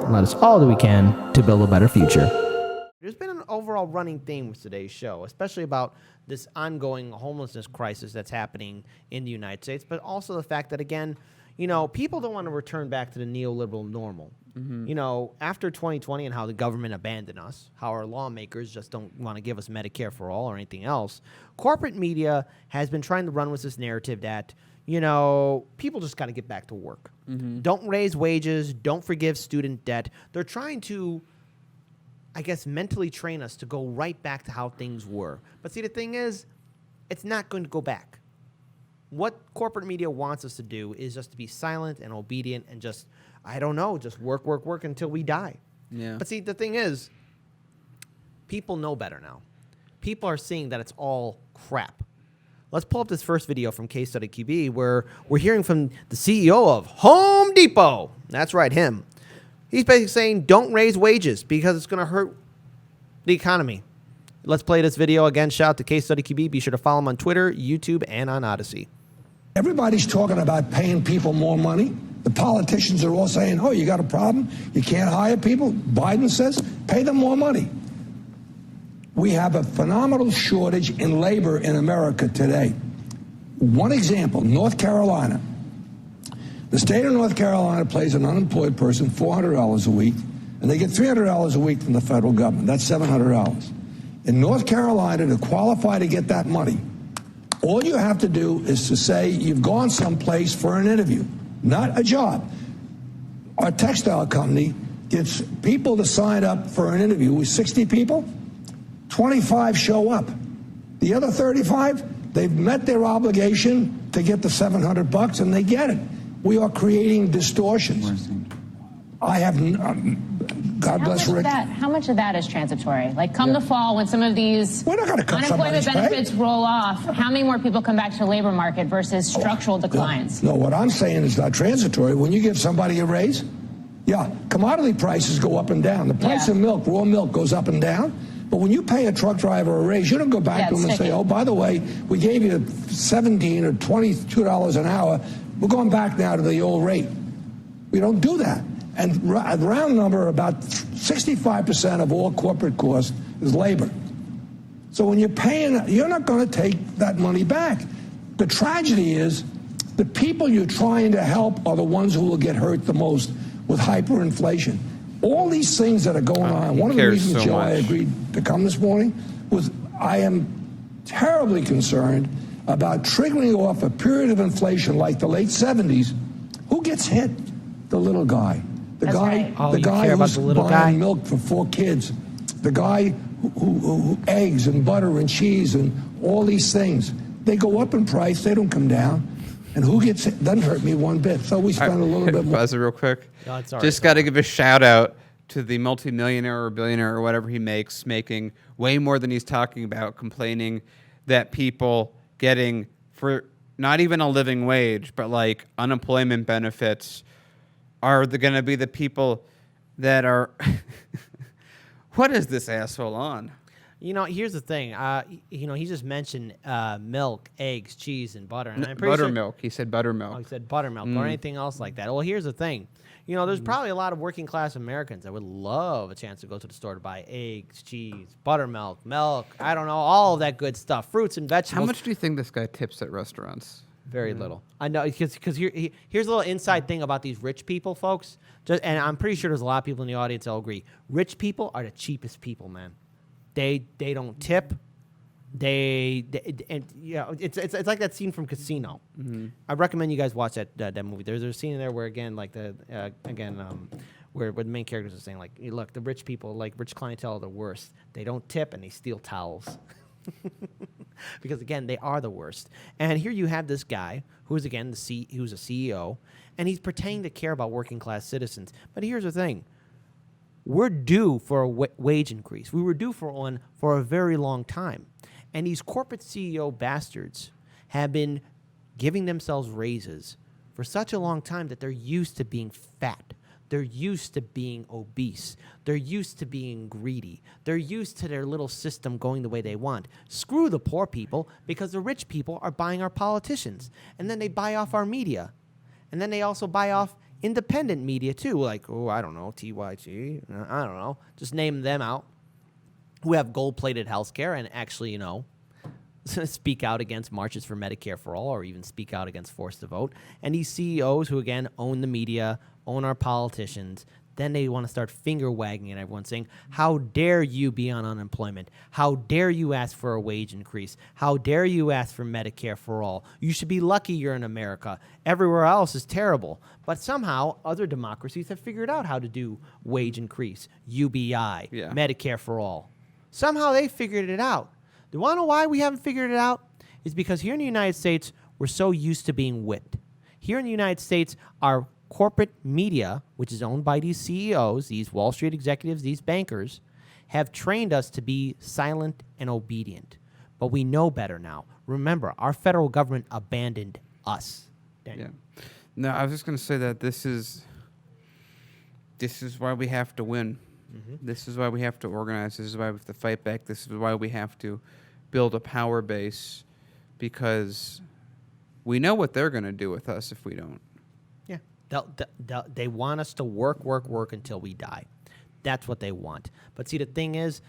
and let us all do we can to build a better future. There's been an overall running theme with today's show, especially about this ongoing homelessness crisis that's happening in the United States, but also the fact that, again, you know, people don't want to return back to the neoliberal normal. Mm-hmm. You know, after 2020 and how the government abandoned us, how our lawmakers just don't want to give us Medicare for all or anything else, corporate media has been trying to run with this narrative that, you know, people just got to get back to work. Mm-hmm. Don't raise wages. Don't forgive student debt. They're trying to, I guess, mentally train us to go right back to how things were. But see, the thing is, it's not going to go back. What corporate media wants us to do is just to be silent and obedient and just, I don't know, just work until we die. Yeah. But see, the thing is, people know better now. People are seeing that it's all crap. Let's pull up this first video from Case Study QB where we're hearing from the CEO of Home Depot. That's right, him. He's basically saying don't raise wages because it's going to hurt the economy. Let's play this video again. Shout out to Case Study QB. Be sure to follow him on Twitter, YouTube, and on Odyssey. Everybody's talking about paying people more money. The politicians are all saying, oh, you got a problem? You can't hire people? Biden says, pay them more money. We have a phenomenal shortage in labor in America today. One example, North Carolina. The state of North Carolina pays an unemployed person $400 a week, and they get $300 a week from the federal government. That's $700. In North Carolina, to qualify to get that money, all you have to do is to say you've gone someplace for an interview, not a job. Our textile company gets people to sign up for an interview with 60 people. 25 show up. The other 35, they've met their obligation to get the $700 and they get it. We are creating distortions. I have, God bless Rick. How much of that is transitory? Like come the fall when some of these unemployment benefits roll off, how many more people come back to the labor market versus structural declines? No, what I'm saying is not transitory. When you give somebody a raise, commodity prices go up and down. The price of milk, raw milk, goes up and down. But when you pay a truck driver a raise, you don't go back to him and say, oh, by the way, we gave you $17 or $22 an hour. We're going back now to the old rate. We don't do that. And a round number, about 65% of all corporate costs is labor. So when you're paying, you're not going to take that money back. The tragedy is the people you're trying to help are the ones who will get hurt the most with hyperinflation. All these things that are going on, one of the reasons, Joe, I agreed to come this morning was I am terribly concerned about triggering off a period of inflation like the late 70s. Who gets hit? The little guy. The guy who's buying milk for 4 kids. The guy who eggs and butter and cheese and all these things. They go up in price. They don't come down. And who gets hit? Doesn't hurt me one bit. So we spend a little bit more. Pause it real quick. No, just got to give a shout out to the multimillionaire or billionaire or whatever he makes, making way more than he's talking about, complaining that people getting for not even a living wage, but like unemployment benefits are going to be the people that are. What is this asshole on? You know, here's the thing. You know, he just mentioned milk, eggs, cheese, and butter. And I'm pretty buttermilk. He said buttermilk. Oh, he said buttermilk or anything else like that. Well, here's the thing. You know, there's probably a lot of working class Americans that would love a chance to go to the store to buy eggs, cheese, buttermilk, milk, I don't know, all of that good stuff, fruits and vegetables. How much do you think this guy tips at restaurants? Very little. I know, because here's a little inside thing about these rich people, folks. And I'm pretty sure there's a lot of people in the audience that'll agree. Rich people are the cheapest people, man. They don't tip. And you know, it's like that scene from Casino. Mm-hmm. I recommend you guys watch that movie. There's a scene in there where again, like where the main characters are saying like, look, the rich people, like rich clientele, are the worst. They don't tip and they steal towels. Because again, they are the worst. And here you have this guy who's again who's a CEO, and he's pretending to care about working class citizens. But here's the thing. We're due for a wage increase. We were due for one for a very long time. And these corporate CEO bastards have been giving themselves raises for such a long time that they're used to being fat. They're used to being obese. They're used to being greedy. They're used to their little system going the way they want. Screw the poor people, because the rich people are buying our politicians. And then they buy off our media. And then they also buy off independent media too, like, I don't know, TYT, I don't know, just name them out, who have gold-plated healthcare and actually, speak out against marches for Medicare for all, or even speak out against forced to vote. And these CEOs who, again, own the media, own our politicians, then they want to start finger-wagging at everyone, saying, how dare you be on unemployment? How dare you ask for a wage increase? How dare you ask for Medicare for all? You should be lucky you're in America. Everywhere else is terrible. But somehow, other democracies have figured out how to do wage increase, UBI, Medicare for all. Somehow they figured it out. Do you want to know why we haven't figured it out? It's because here in the United States, we're so used to being whipped. Here in the United States, our corporate media, which is owned by these CEOs, these Wall Street executives, these bankers, have trained us to be silent and obedient. But we know better now. Remember, our federal government abandoned us. Daniel. Yeah. No, I was just going to say that this is why we have to win. Mm-hmm. This is why we have to organize. This is why we have to fight back. This is why we have to build a power base, because we know what they're going to do with us if we don't. Yeah. They want us to work until we die. That's what they want. But see, the thing is,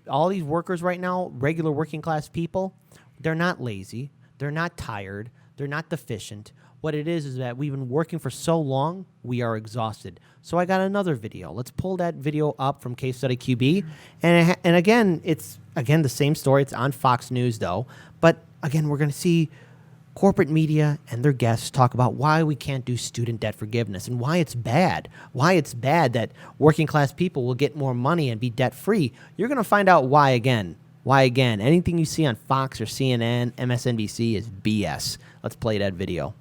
all these workers right now, regular working class people, they're not lazy. They're not tired. They're not deficient. What it is that we've been working for so long, we are exhausted. So I got another video. Let's pull that video up from Case Study QB. And again, it's the same story. It's on Fox News, though. But again, we're going to see corporate media and their guests talk about why we can't do student debt forgiveness and why it's bad. Why it's bad that working class people will get more money and be debt free. You're going to find out why again. Why again? Anything you see on Fox or CNN, MSNBC is BS. Let's play that video.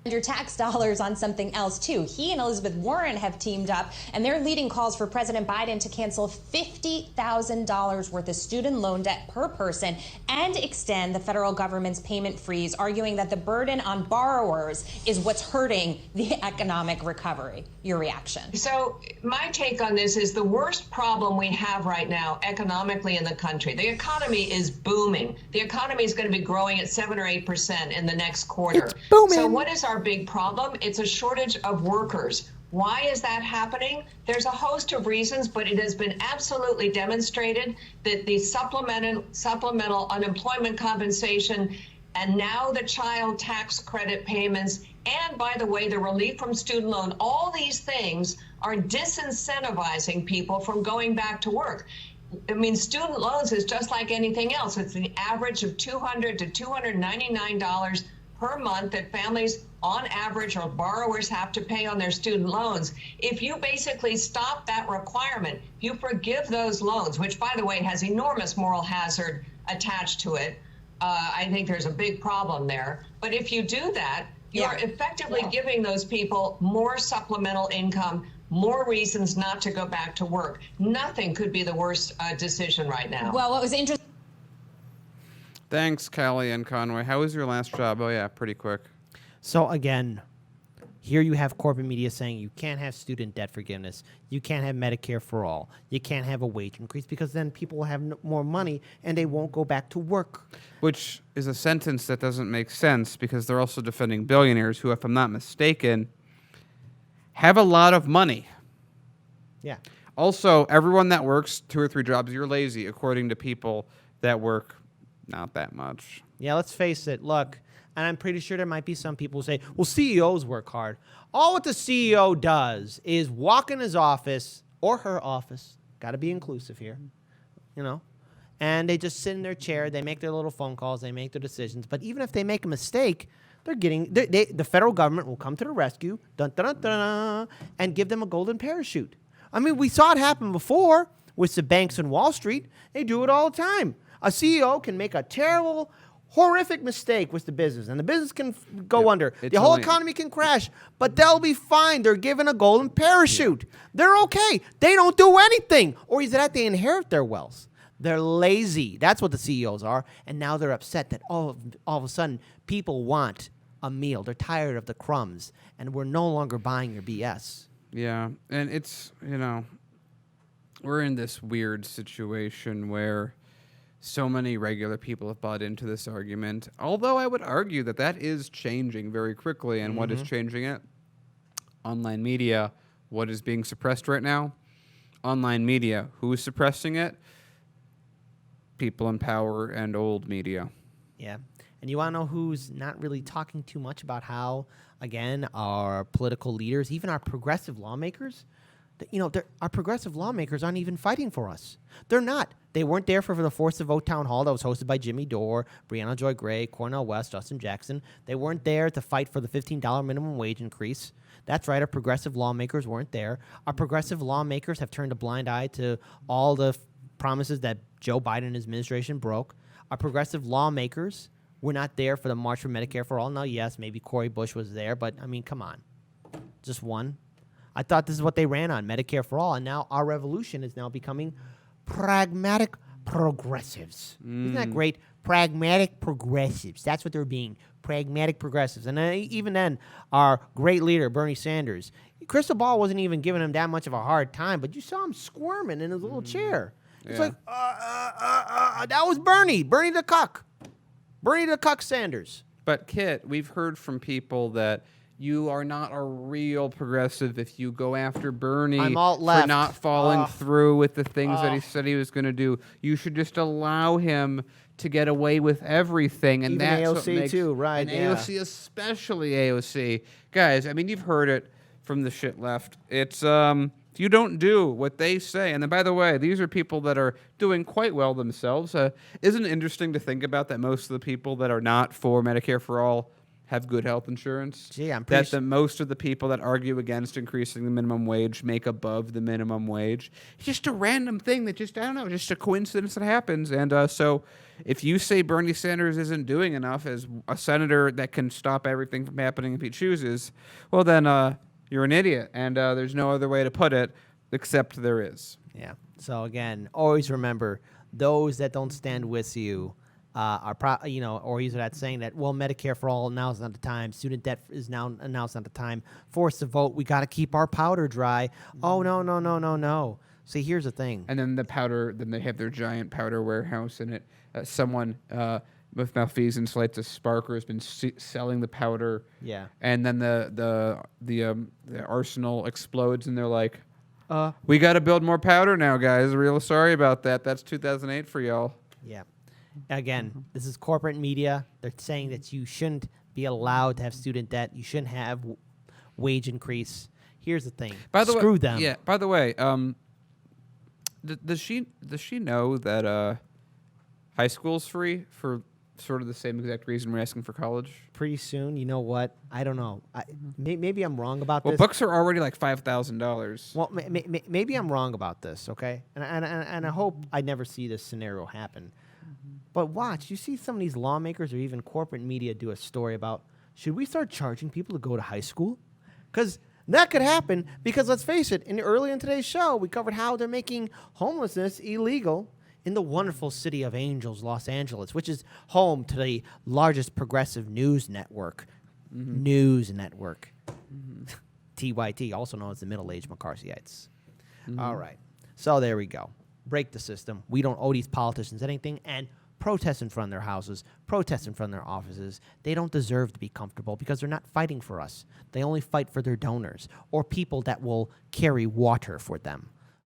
Your tax dollars on something else, too. He and Elizabeth Warren have teamed up, and they're leading calls for President Biden to cancel $50,000 worth of student loan debt per person and extend the federal government's payment freeze, arguing that the burden on borrowers is what's hurting the economic recovery. Your reaction? So my take on this is the worst problem we have right now economically in the country. The economy is booming. The economy is going to be growing at 7 or 8% in the next quarter. It's booming. So what is our big problem? It's a shortage of workers. Why is that happening? There's a host of reasons, but it has been absolutely demonstrated that the supplemental unemployment compensation and now the child tax credit payments, and by the way, the relief from student loan, all these things are disincentivizing people from going back to work. I mean, student loans is just like anything else. It's the average of $200 to $299 per month that families on average or borrowers have to pay on their student loans. If you basically stop that requirement, you forgive those loans, which by the way has enormous moral hazard attached to it. I think there's a big problem there. But if you do that, you're effectively giving those people more supplemental income, more reasons not to go back to work. Nothing could be the worst decision right now. Well, what was interesting. Thanks, Callie and Conway. How was your last job? Oh, yeah, pretty quick. So, again, here you have corporate media saying you can't have student debt forgiveness. You can't have Medicare for all. You can't have a wage increase because then people will have more money and they won't go back to work. Which is a sentence that doesn't make sense because they're also defending billionaires who, if I'm not mistaken, have a lot of money. Yeah. Also, everyone that works 2 or 3 jobs, you're lazy, according to people that work not that much. Yeah, let's face it. Look, and I'm pretty sure there might be some people who say, well, CEOs work hard. All what the CEO does is walk in his office or her office. Got to be inclusive here, and they just sit in their chair. They make their little phone calls. They make their decisions. But even if they make a mistake, the federal government will come to the rescue, dun, dun, dun, dun, and give them a golden parachute. I mean, we saw it happen before with the banks in Wall Street. They do it all the time. A CEO can make a terrible, horrific mistake with the business, and the business can go under. The whole economy can crash, but they'll be fine. They're given a golden parachute. Yeah. They're okay. They don't do anything. Or is it that they inherit their wealth? They're lazy. That's what the CEOs are. And now they're upset that all of a sudden people want a meal. They're tired of the crumbs, and we're no longer buying your BS. Yeah, and it's, we're in this weird situation where so many regular people have bought into this argument, although I would argue that is changing very quickly, and what is changing it? online media, what is being suppressed right now? Online media. Who is suppressing it? People in power and old media. Yeah. And you want to know who's not really talking too much about how, again, our political leaders, even our progressive lawmakers, our progressive lawmakers aren't even fighting for us. They're not. They weren't there for the Force the Vote town hall that was hosted by Jimmy Dore, Breonna Joy Gray, Cornel West, Justin Jackson. They weren't there to fight for the $15 minimum wage increase. That's right. Our progressive lawmakers weren't there. Our progressive lawmakers have turned a blind eye to all the promises that Joe Biden and his administration broke. Our progressive lawmakers were not there for the March for Medicare for All. Now, yes, maybe Cory Bush was there, but, I mean, come on. Just one. I thought this is what they ran on, Medicare for All, and now our revolution is now becoming pragmatic progressives. Isn't that great? Pragmatic progressives. That's what they're being, pragmatic progressives. And even then, our great leader, Bernie Sanders, Crystal Ball wasn't even giving him that much of a hard time, but you saw him squirming in his little chair. It's like, that was Bernie the cuck. Bernie the cuck Sanders. But, Kit, we've heard from people that you are not a real progressive if you go after Bernie for not following through with the things that he said he was going to do. You should just allow him to get away with everything. And even that's AOC what makes, too, right? And AOC, especially AOC. Guys, I mean, you've heard it from the shit left. It's, if you don't do what they say, and then, by the way, these are people that are doing quite well themselves. Isn't it interesting to think about that most of the people that are not for Medicare for All have good health insurance? Gee, I'm pretty that most of the people that argue against increasing the minimum wage make above the minimum wage. It's just a random thing that just, I don't know, just a coincidence that happens. And so if you say Bernie Sanders isn't doing enough as a senator that can stop everything from happening if he chooses, well, then you're an idiot. And there's no other way to put it except there is. Yeah. So, again, always remember, those that don't stand with you or he's that saying that, well, Medicare for All, now is not the time. Student debt is now is not the time. Force the vote. We got to keep our powder dry. Oh, no. See, here's the thing. And then then they have their giant powder warehouse in it. Someone with malfeasance lights a spark or has been selling the powder. Yeah. And then the arsenal explodes and they're like, we got to build more powder now, guys. Real sorry about that. That's 2008 for y'all. Yeah. Again, this is corporate media. They're saying that you shouldn't be allowed to have student debt. You shouldn't have wage increase. Here's the thing. Screw them. Yeah. By the way, does she know that high school's free for sort of the same exact reason we're asking for college? Pretty soon. You know what? I don't know. Maybe I'm wrong about this. Well, books are already like $5,000. Well, maybe I'm wrong about this. Okay, and I hope I never see this scenario happen. But watch, you see some of these lawmakers or even corporate media do a story about, should we start charging people to go to high school? Because that could happen, because let's face it, early in today's show, we covered how they're making homelessness illegal in the wonderful city of Angels, Los Angeles, which is home to the largest progressive news network. News network. TYT, also known as the middle-aged McCarthyites. All right. So there we go. Break the system. We don't owe these politicians anything, and protest in front of their houses, protest in front of their offices. They don't deserve to be comfortable because they're not fighting for us. They only fight for their donors or people that will carry water for them.